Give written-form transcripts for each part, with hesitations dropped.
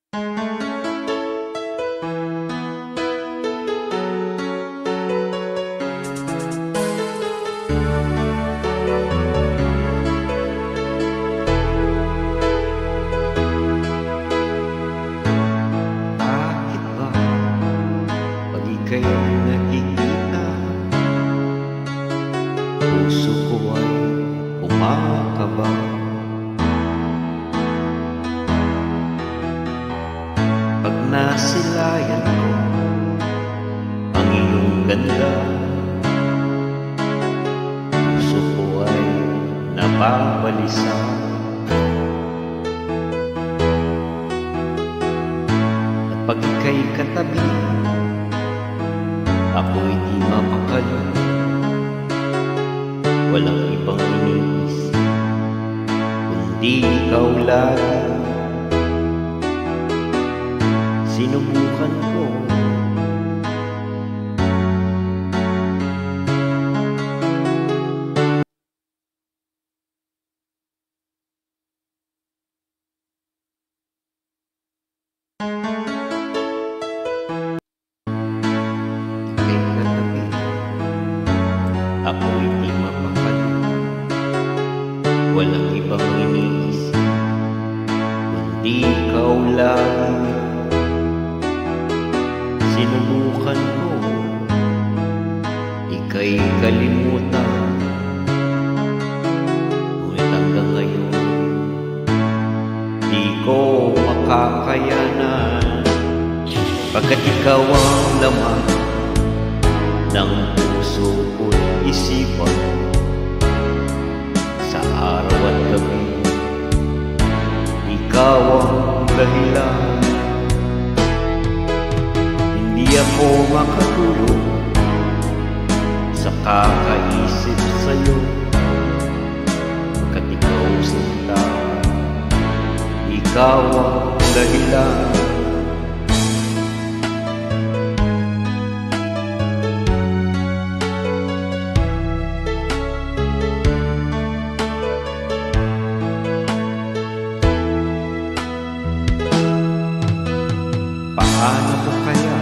Bakit ba pag ika'y nakikita, puso ko ay kumakaba? Pag nasilayan ko ang iyong ganda, puso ko ay nababalisa. Pag ika'y katabi, ako'y di mapakali. Walang ibang iniisip kundi ikaw lagi. Sinubukan ko ika'y katabi, ako'y di mapakali. Walang ibang iniisip kundi ikaw lagi. Sinubukan ko ika'y kalimutan, ngunit hanggang ngayon di ko makakayanan. Pagkat ikaw ang laman ng puso ko't isipan, sa araw at gabi ikaw ang dahilan. Hindi ako makatulog sa kakaisip sa'yo, pagkat ikaw sinta, ikaw ang dahilan. Paano ko kaya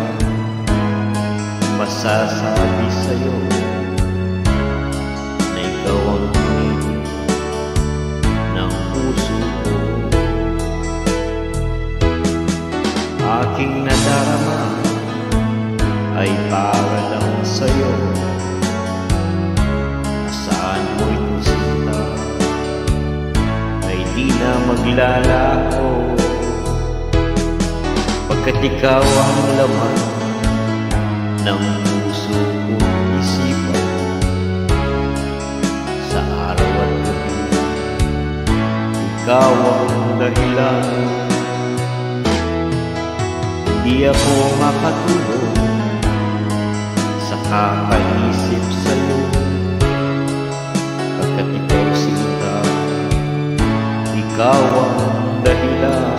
masasabi sa'yo na ikaw ang pinili ng puso ko? Aking nadarama ay para lang sa'yo. Saan mo'y sinta ay di na maglalaho, pagkat ikaw ang laman ng puso ko't isipan, sa araw at gabi ikaw ang dahilan. Hindi ako makatulog sa kakaisip sa'yo, pagkat ikaw sinta, ikaw ang dahilan.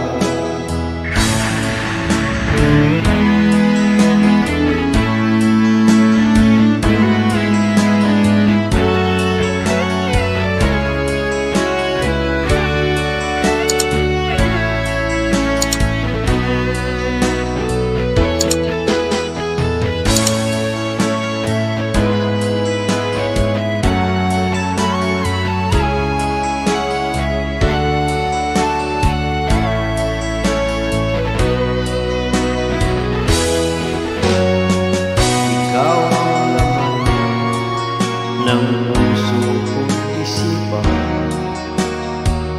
Ng puso ko't isipan,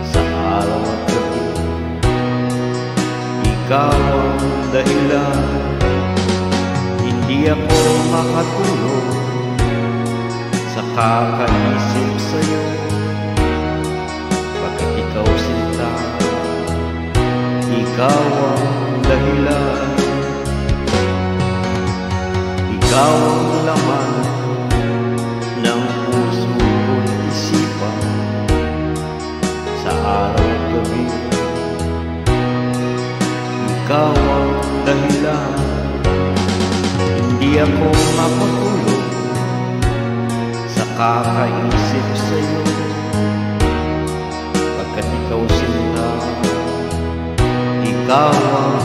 sa araw at gabi ikaw ang dahilan. Hindi ako makatulog sa kakaisip sa'yo, pagkat ikaw sinta, ikaw ang dahilan. Ikaw ang laman ng puso ko't isipan, sa araw at gabi ikaw ang dahilan. Hindi ako makatulog sa kakaisip sa'yo, pagkat ikaw sinta, ikaw ang